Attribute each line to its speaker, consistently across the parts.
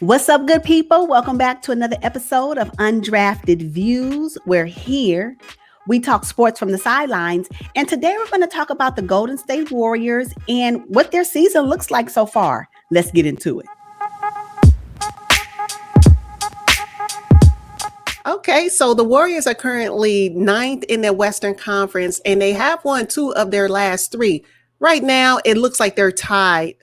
Speaker 1: What's up, good people? Welcome back to another episode of Undrafted Views. We're here. We talk sports from the sidelines. And today we're going to talk about the Golden State Warriors and what their season looks like so far. Let's get into it.
Speaker 2: Okay, so the Warriors are currently ninth in the Western Conference, and they have won two of their last three. Right now, it looks like they're tied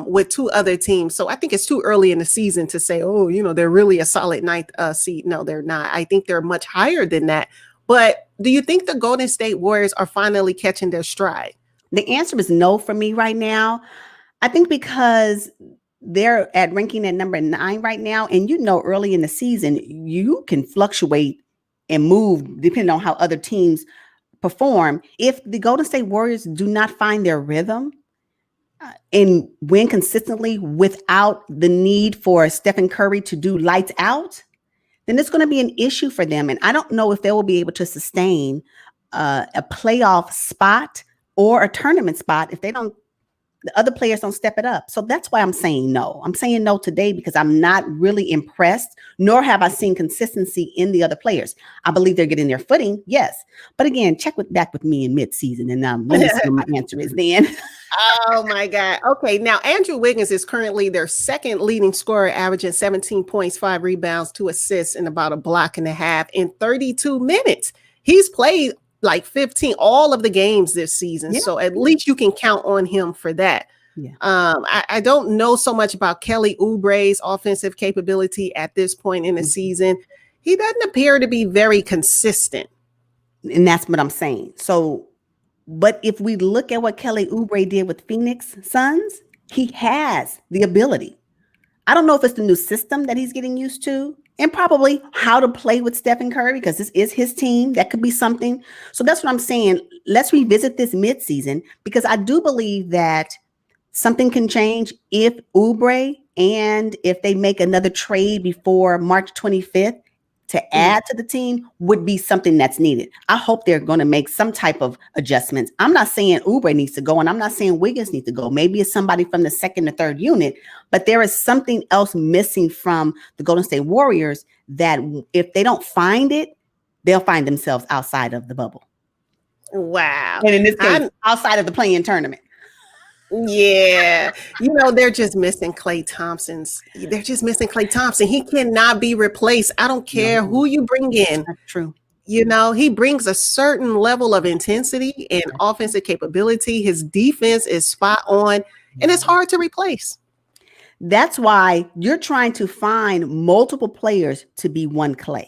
Speaker 2: with two other teams. So I think it's too early in the season to say, oh, they're really a solid ninth seed. No, they're not. I think they're much higher than that. But do you think the Golden State Warriors are finally catching their stride?
Speaker 1: The answer is no for me right now. I think because they're ranking at number 9 right now. And early in the season, you can fluctuate and move depending on how other teams perform. If the Golden State Warriors do not find their rhythm and win consistently without the need for Stephen Curry to do lights out, then it's going to be an issue for them. And I don't know if they will be able to sustain a playoff spot or a tournament spot if the other players don't step it up. So that's why I'm saying no. I'm saying no today because I'm not really impressed, nor have I seen consistency in the other players. I believe they're getting their footing, yes. But again, check back with me in mid-season, and let me see what my answer is then.
Speaker 2: Oh, my God. Okay, now Andrew Wiggins is currently their second leading scorer, averaging 17 points, 5 rebounds, 2 assists, and about a block and a half in 32 minutes. He's played like 15 all of the games this season. Yeah. So at least you can count on him for that. Yeah. I don't know so much about Kelly Oubre's offensive capability at this point in the season. He doesn't appear to be very consistent.
Speaker 1: And that's what I'm saying. So, but if we look at what Kelly Oubre did with Phoenix Suns, he has the ability. I don't know if it's the new system that he's getting used to, and probably how to play with Stephen Curry, because this is his team. That could be something. So that's what I'm saying. Let's revisit this midseason, because I do believe that something can change if Oubre and if they make another trade before March 25th to add to the team would be something that's needed. I hope they're going to make some type of adjustments. I'm not saying Oubre needs to go, and I'm not saying Wiggins needs to go. Maybe it's somebody from the second or third unit, but there is something else missing from the Golden State Warriors that if they don't find it, they'll find themselves outside of the bubble.
Speaker 2: Wow.
Speaker 1: And in this case, outside of the play-in tournament.
Speaker 2: Yeah. They're just missing Klay Thompson. They're just missing Klay Thompson. He cannot be replaced. I don't care who you bring in.
Speaker 1: That's true.
Speaker 2: He brings a certain level of intensity and offensive capability. His defense is spot on, and it's hard to replace.
Speaker 1: That's why you're trying to find multiple players to be one Klay.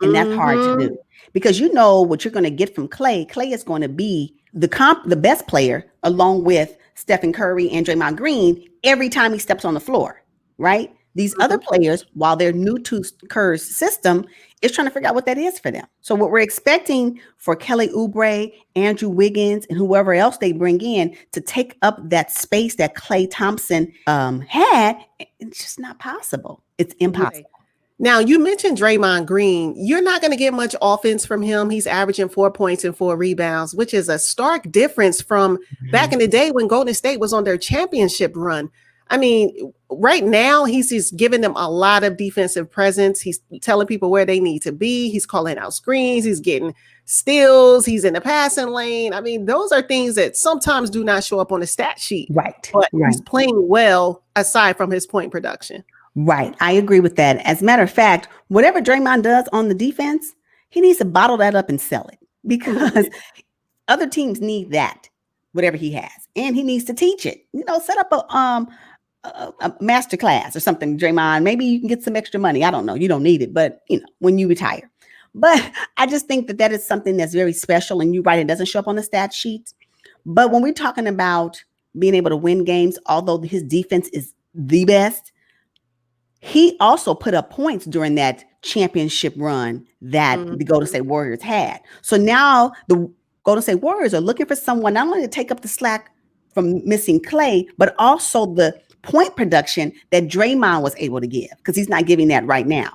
Speaker 1: And that's hard to do, because what you're going to get from Klay. Klay is going to be the best player along with Stephen Curry and Draymond Green every time he steps on the floor, right? These other players, while they're new to Kerr's system, is trying to figure out what that is for them. So what we're expecting for Kelly Oubre, Andrew Wiggins, and whoever else they bring in to take up that space that Klay Thompson had, it's just not possible. It's impossible.
Speaker 2: Right. Now, you mentioned Draymond Green. You're not going to get much offense from him. He's averaging 4 points and 4 rebounds, which is a stark difference from back in the day when Golden State was on their championship run. I mean, right now, he's just giving them a lot of defensive presence. He's telling people where they need to be. He's calling out screens. He's getting steals. He's in the passing lane. I mean, those are things that sometimes do not show up on the stat sheet.
Speaker 1: Right.
Speaker 2: But he's playing well aside from his point production.
Speaker 1: Right. I agree with that. As a matter of fact, whatever Draymond does on the defense, he needs to bottle that up and sell it, because other teams need that, whatever he has. And he needs to teach it. Set up a master class or something, Draymond. Maybe you can get some extra money. I don't know. You don't need it, but when you retire. But I just think that is something that's very special. And you're right, it doesn't show up on the stat sheet. But when we're talking about being able to win games, although his defense is the best, he also put up points during that championship run that the Golden State Warriors had. So now the Golden State Warriors are looking for someone not only to take up the slack from missing Klay, but also the point production that Draymond was able to give, because he's not giving that right now.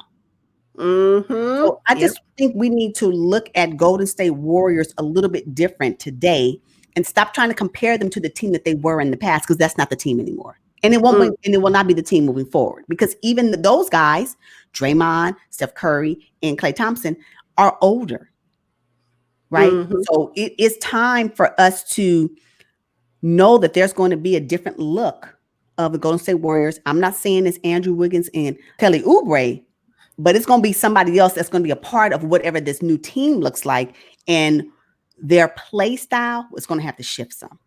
Speaker 1: So I just think we need to look at Golden State Warriors a little bit different today and stop trying to compare them to the team that they were in the past, because that's not the team anymore. And it won't be, and it will not be the team moving forward, because even those guys, Draymond, Steph Curry, and Klay Thompson, are older, right? So it is time for us to know that there's going to be a different look of the Golden State Warriors. I'm not saying it's Andrew Wiggins and Kelly Oubre, but it's going to be somebody else that's going to be a part of whatever this new team looks like, and their play style is going to have to shift some.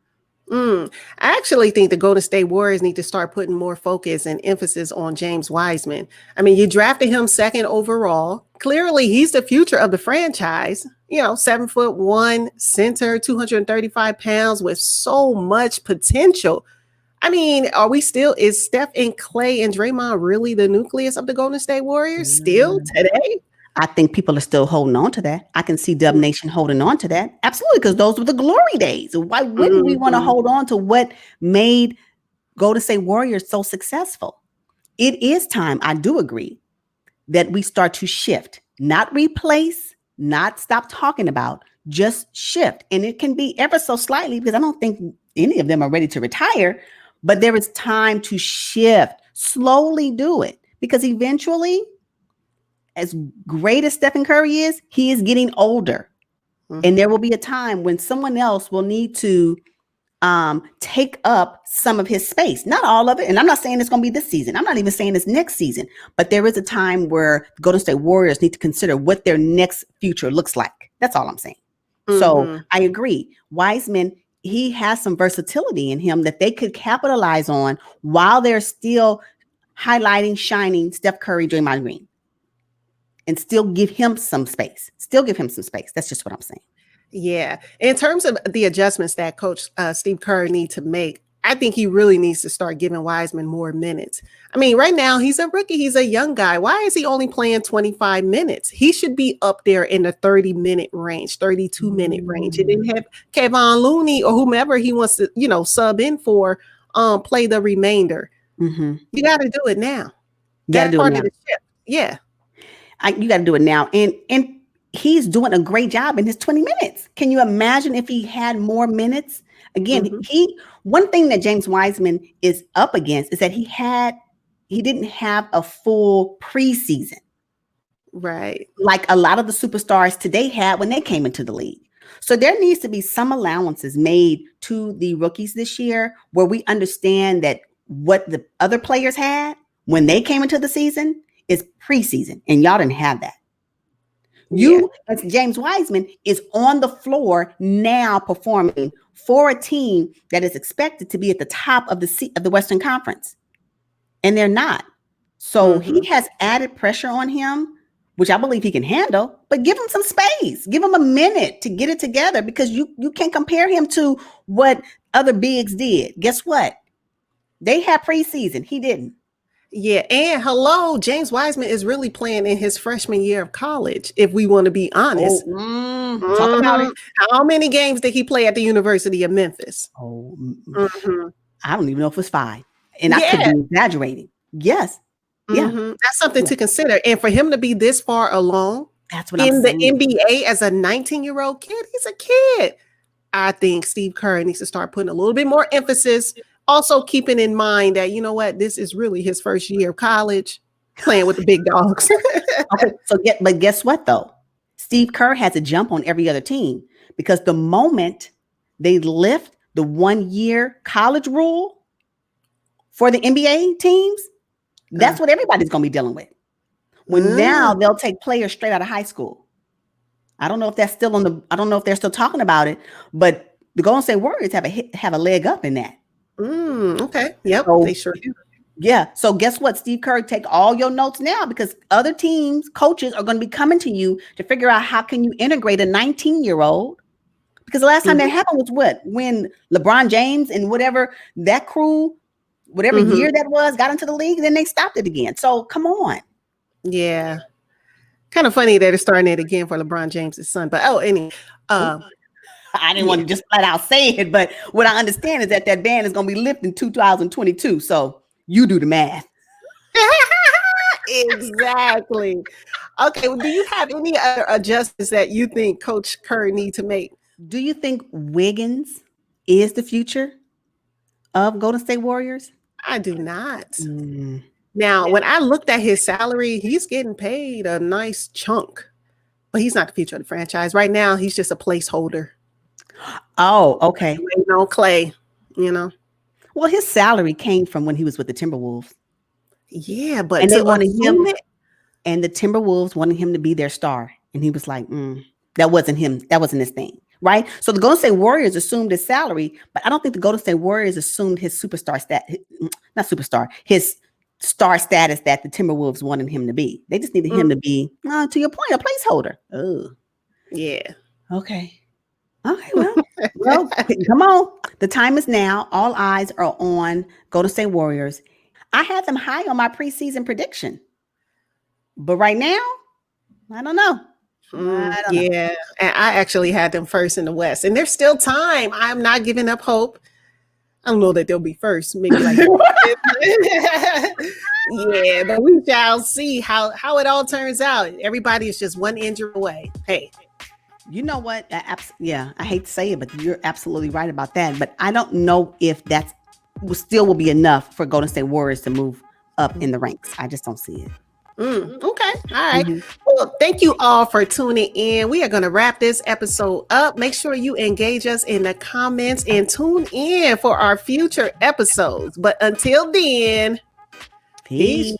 Speaker 2: I actually think the Golden State Warriors need to start putting more focus and emphasis on James Wiseman. I mean, you drafted him second overall. Clearly, he's the future of the franchise. 7'1" center, 235 pounds with so much potential. I mean, is Steph and Klay and Draymond really the nucleus of the Golden State Warriors still today?
Speaker 1: I think people are still holding on to that. I can see Dubnation holding on to that. Absolutely, because those were the glory days. Why wouldn't we want to hold on to what made Golden State Warriors so successful? It is time, I do agree, that we start to shift, not replace, not stop talking about, just shift. And it can be ever so slightly, because I don't think any of them are ready to retire, but there is time to shift. Slowly do it, because eventually, as great as Stephen Curry is, he is getting older. And there will be a time when someone else will need to take up some of his space. Not all of it. And I'm not saying it's going to be this season. I'm not even saying it's next season. But there is a time where the Golden State Warriors need to consider what their next future looks like. That's all I'm saying. So I agree. Wiseman, he has some versatility in him that they could capitalize on while they're still highlighting, shining Steph Curry, Draymond Green. And still give him some space. That's just what I'm saying.
Speaker 2: Yeah. In terms of the adjustments that Coach Steve Kerr needs to make, I think he really needs to start giving Wiseman more minutes. I mean, right now he's a rookie. He's a young guy. Why is he only playing 25 minutes? He should be up there in the 30-minute range, 32-minute range. And then have Kevon Looney or whomever he wants to, sub in for, play the remainder. You got to do it now.
Speaker 1: You got to do it now.
Speaker 2: Yeah.
Speaker 1: You got to do it now. And he's doing a great job in his 20 minutes. Can you imagine if he had more minutes? Again, one thing that James Wiseman is up against is that he didn't have a full preseason.
Speaker 2: Right.
Speaker 1: Like a lot of the superstars today had when they came into the league. So there needs to be some allowances made to the rookies this year where we understand that what the other players had when they came into the season is preseason, and y'all didn't have that. As James Wiseman, is on the floor now performing for a team that is expected to be at the top of the Western Conference, and they're not. So he has added pressure on him, which I believe he can handle. But give him some space, give him a minute to get it together, because you can't compare him to what other bigs did. Guess what? They had preseason. He didn't.
Speaker 2: Yeah. And hello, James Wiseman is really playing in his freshman year of college, if we want to be honest.
Speaker 1: Talk about it.
Speaker 2: How many games did he play at the University of Memphis?
Speaker 1: I don't even know if it was 5. And I could be exaggerating. Yes. Yeah.
Speaker 2: That's something to consider. And for him to be this far along
Speaker 1: that's what I'm saying.
Speaker 2: In the NBA as a 19-year-old kid, he's a kid. I think Steve Kerr needs to start putting a little bit more emphasis. Also keeping in mind that, this is really his first year of college, playing with the big dogs.
Speaker 1: Okay, but guess what, though? Steve Kerr has a jump on every other team, because the moment they lift the 1-year college rule for the NBA teams, that's what everybody's going to be dealing with. When now they'll take players straight out of high school. I don't know if that's still I don't know if they're still talking about it, but the Golden State Warriors have a leg up in that.
Speaker 2: Okay. Yep.
Speaker 1: So,
Speaker 2: they sure do.
Speaker 1: Yeah. So guess what? Steve Kerr, take all your notes now, because other teams, coaches are going to be coming to you to figure out how can you integrate a 19-year-old. Because the last time that happened was when LeBron James and whatever that crew, whatever year that was, got into the league, then they stopped it again. So come on.
Speaker 2: Yeah. Kind of funny that it's starting it again for LeBron James' son. But anyway.
Speaker 1: I didn't want to just flat out say it, but what I understand is that ban is going to be lifted in 2022. So you do the math.
Speaker 2: Exactly. Okay. Well, do you have any other adjustments that you think Coach Kerr needs to make?
Speaker 1: Do you think Wiggins is the future of Golden State Warriors?
Speaker 2: I do not.
Speaker 1: Mm.
Speaker 2: Now, when I looked at his salary, he's getting paid a nice chunk, but he's not the future of the franchise. Right now, he's just a placeholder.
Speaker 1: Oh, okay.
Speaker 2: Waiting on Klay, you know?
Speaker 1: Well, his salary came from when he was with the Timberwolves.
Speaker 2: Yeah, but
Speaker 1: And they
Speaker 2: to
Speaker 1: wanted
Speaker 2: assume
Speaker 1: him,
Speaker 2: it,
Speaker 1: and the Timberwolves wanted him to be their star. And he was like, that wasn't him. That wasn't his thing. Right. So the Golden State Warriors assumed his salary, but I don't think the Golden State Warriors assumed his not superstar, his star status that the Timberwolves wanted him to be. They just needed him to be, to your point, a placeholder. Oh,
Speaker 2: yeah.
Speaker 1: okay. Okay, well, come on. The time is now. All eyes are on Golden State Warriors. I had them high on my preseason prediction. But right now, I don't know.
Speaker 2: Yeah, and I actually had them first in the West, and there's still time. I'm not giving up hope. I don't know that they'll be first, maybe like yeah, but we shall see how it all turns out. Everybody is just one injury away. Hey,
Speaker 1: you know what? I hate to say it, but you're absolutely right about that. But I don't know if that's will be enough for Golden State Warriors to move up in the ranks. I just don't see it.
Speaker 2: Okay. All right. Well, thank you all for tuning in. We are going to wrap this episode up. Make sure you engage us in the comments and tune in for our future episodes. But until then, peace.